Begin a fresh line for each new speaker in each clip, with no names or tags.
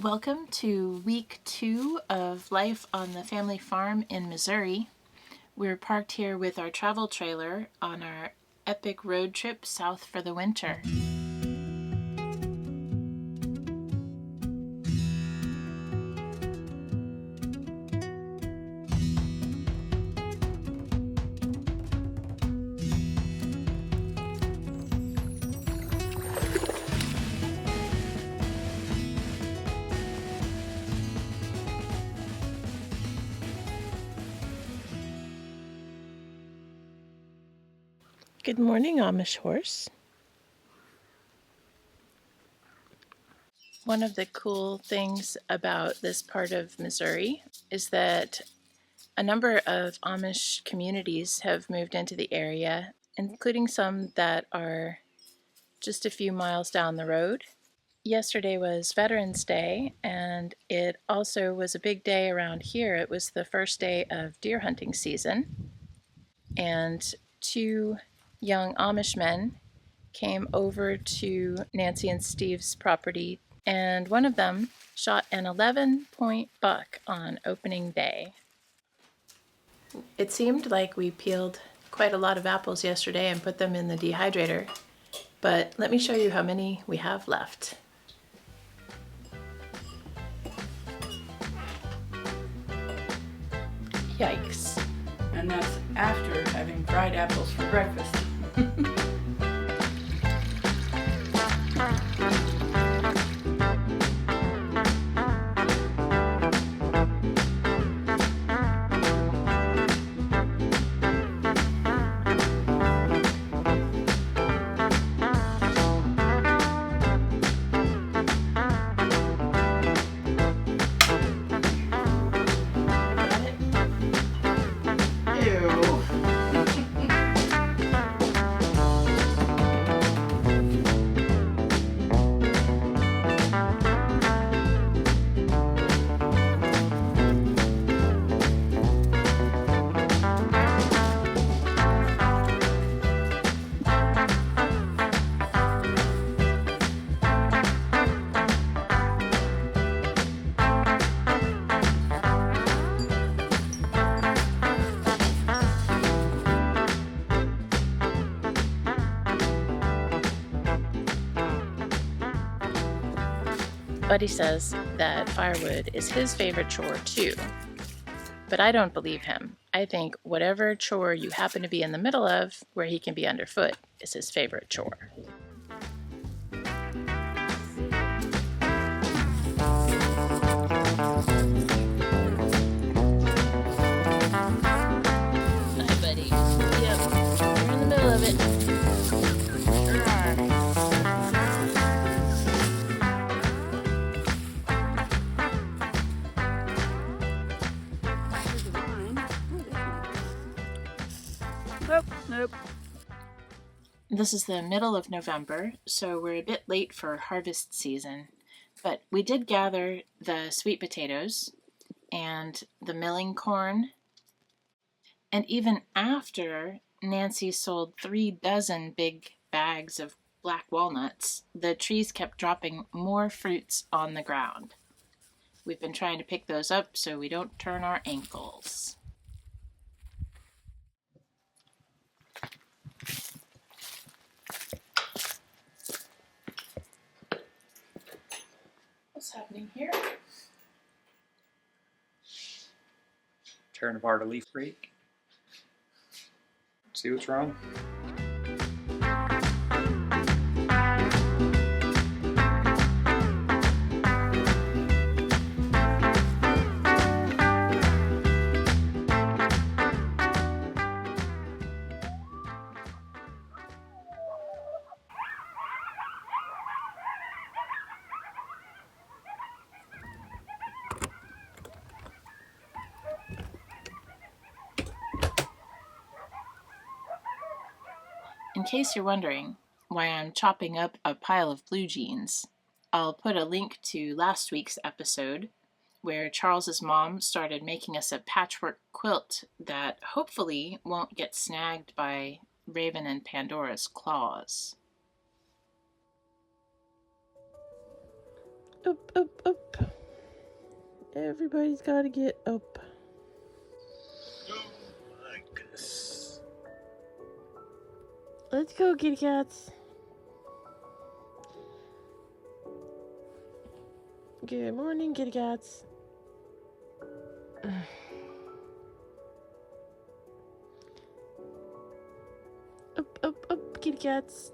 Welcome to week 2 of life on the family farm in Missouri. We're parked here with our travel trailer on our epic road trip south for the winter. Good morning, Amish horse. One of the cool things about this part of Missouri is that a number of Amish communities have moved into the area, including some that are just a few miles down the road. Yesterday was Veterans Day, and it also was a big day around here. It was the first day of deer hunting season, and 2 young Amish men came over to Nancy and Steve's property, and one of them shot an 11-point buck on opening day. It seemed like we peeled quite a lot of apples yesterday and put them in the dehydrator, but let me show you how many we have left. Yikes.
And that's after having fried apples for breakfast.
Buddy says that firewood is his favorite chore too, but I don't believe him. I think whatever chore you happen to be in the middle of, where he can be underfoot, is his favorite chore. Hi, buddy. Yep, you're in the middle of it.
Nope.
This is the middle of November, so we're a bit late for harvest season, but we did gather the sweet potatoes and the milling corn, and even after Nancy sold 3 dozen big bags of black walnuts, the trees kept dropping more fruits on the ground. We've been trying to pick those up so we don't turn our ankles. What's happening here?
Tearing apart a leaf rake. See what's wrong?
In case you're wondering why I'm chopping up a pile of blue jeans, I'll put a link to last week's episode where Charles's mom started making us a patchwork quilt that hopefully won't get snagged by Raven and Pandora's claws. Oop, oop, oop. Everybody's gotta get up.
Oh my goodness.
Let's go, kitty cats. Good morning, kitty cats. Up, up, up, kitty cats.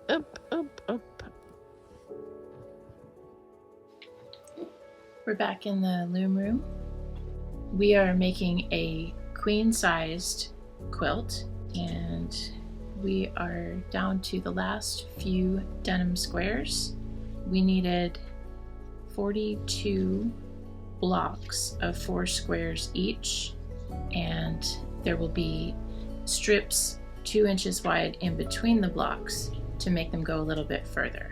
Up, up, up. We're back in the loom room. We are making a queen-sized quilt, and we are down to the last few denim squares. We needed 42 blocks of 4 squares each, and there will be strips 2 inches wide in between the blocks to make them go a little bit further.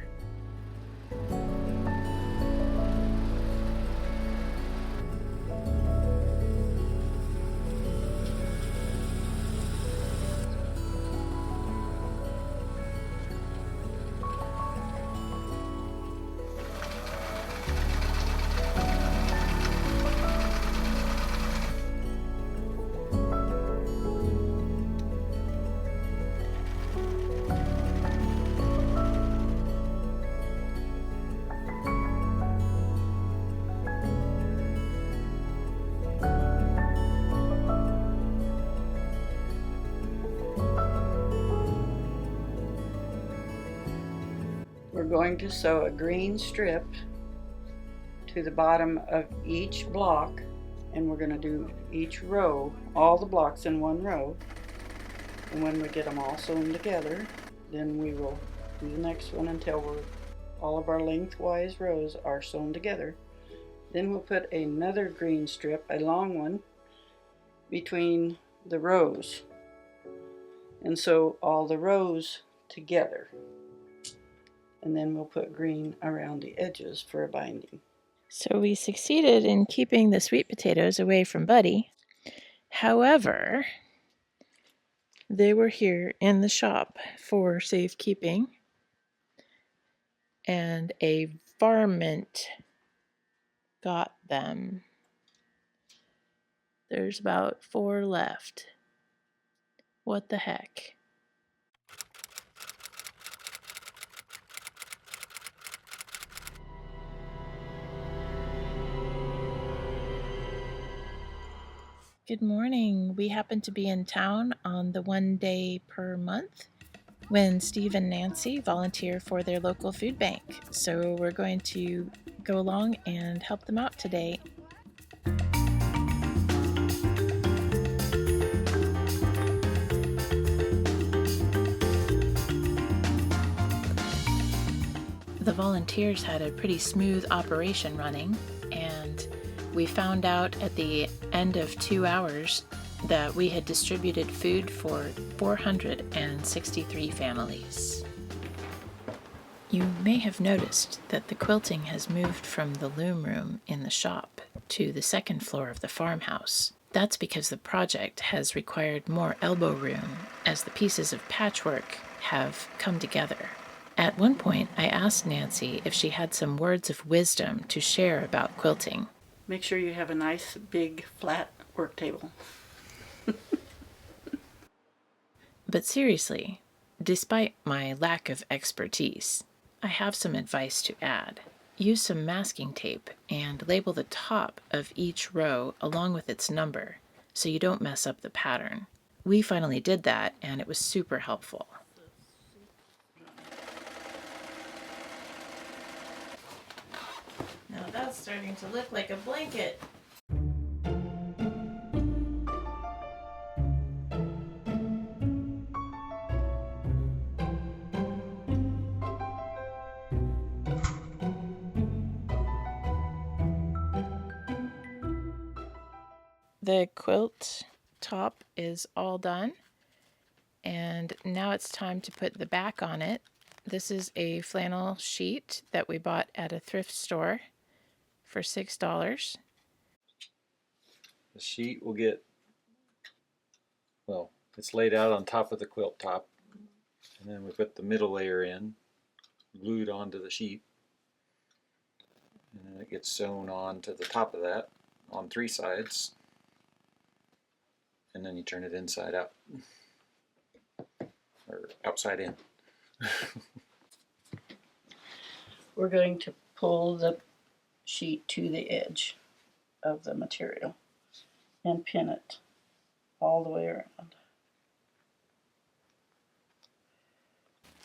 We're going to sew a green strip to the bottom of each block, and we're going to do each row, all the blocks in one row. And when we get them all sewn together, then we will do the next one until all of our lengthwise rows are sewn together. Then we'll put another green strip, a long one, between the rows, and sew all the rows together. And then we'll put green around the edges for a binding.
So we succeeded in keeping the sweet potatoes away from Buddy. However, they were here in the shop for safekeeping, and a varmint got them. There's about 4 left. What the heck? Good morning. We happen to be in town on the 1 day per month when Steve and Nancy volunteer for their local food bank. So we're going to go along and help them out today. The volunteers had a pretty smooth operation running, and we found out at the end of 2 hours that we had distributed food for 463 families. You may have noticed that the quilting has moved from the loom room in the shop to the second floor of the farmhouse. That's because the project has required more elbow room as the pieces of patchwork have come together. At one point, I asked Nancy if she had some words of wisdom to share about quilting.
Make sure you have a nice, big, flat work table.
But seriously, despite my lack of expertise, I have some advice to add. Use some masking tape and label the top of each row along with its number so you don't mess up the pattern. We finally did that, and it was super helpful. Now that's starting to look like a blanket. The quilt top is all done, and now it's time to put the back on it. This is a flannel sheet that we bought at a thrift store for $6.
The sheet will get, well, it's laid out on top of the quilt top, and then we put the middle layer in, glued onto the sheet. And then it gets sewn on to the top of that on 3 sides. And then you turn it inside out. Or outside in.
We're going to pull the sheet to the edge of the material and pin it all the way around.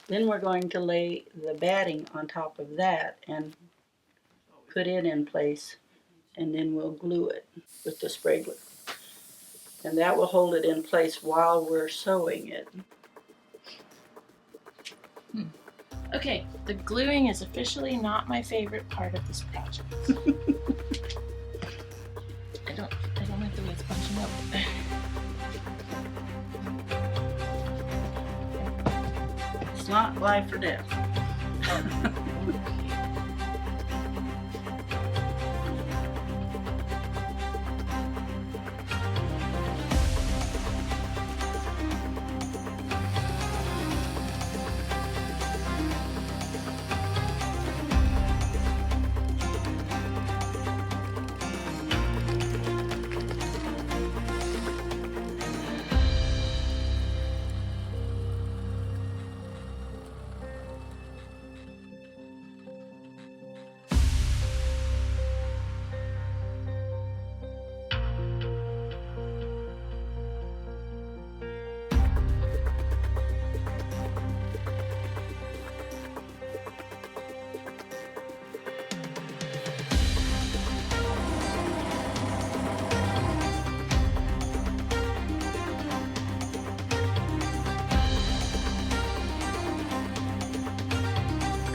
Then we're going to lay the batting on top of that and put it in place, and then we'll glue it with the spray glue. And that will hold it in place while we're sewing it.
Okay, the gluing is officially not my favorite part of this project. I don't like the way it's bunching up.
It's not life or death.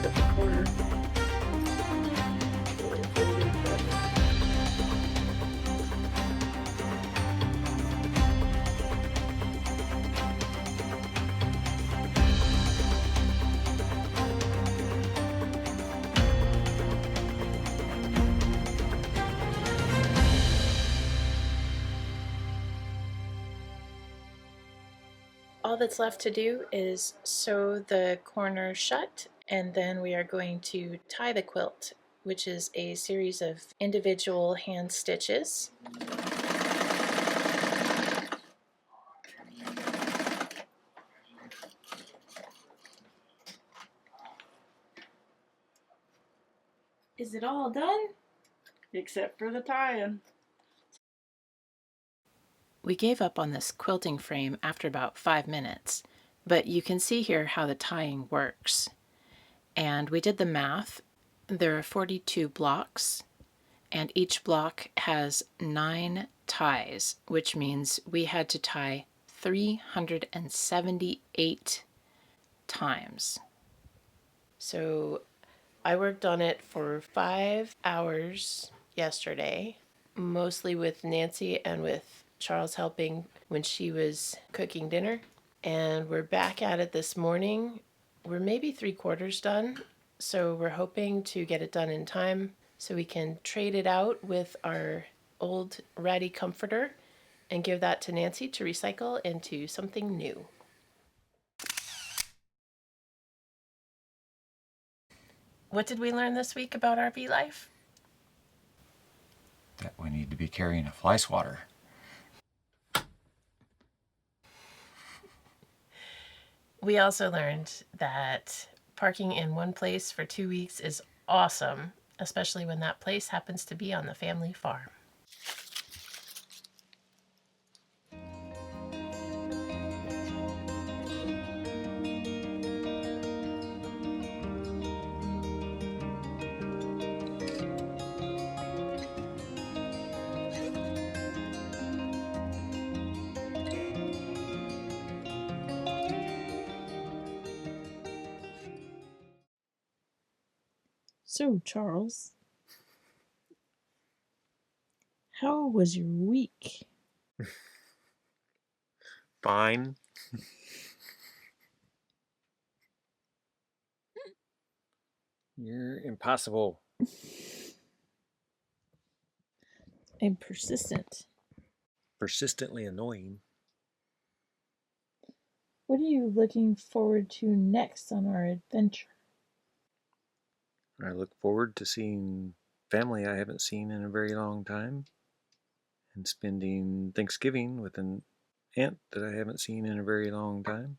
Cut the corner.
All that's left to do is sew the corner shut, and then we are going to tie the quilt, which is a series of individual hand stitches. Is it all done?
Except for the tie-in.
We gave up on this quilting frame after about 5 minutes, but you can see here how the tying works. And we did the math. There are 42 blocks, and each block has 9 ties, which means we had to tie 378 times. So I worked on it for 5 hours yesterday, mostly with Nancy and with Charles helping when she was cooking dinner. And we're back at it this morning. We're maybe 3/4 done, so we're hoping to get it done in time so we can trade it out with our old ratty comforter and give that to Nancy to recycle into something new. What did we learn this week about RV life?
That we need to be carrying a fly swatter.
We also learned that parking in one place for 2 weeks is awesome, especially when that place happens to be on the family farm.
So, Charles, how was your week?
Fine. You're impossible.
I'm persistent.
Persistently annoying.
What are you looking forward to next on our adventure?
I look forward to seeing family I haven't seen in a very long time, and spending Thanksgiving with an aunt that I haven't seen in a very long time.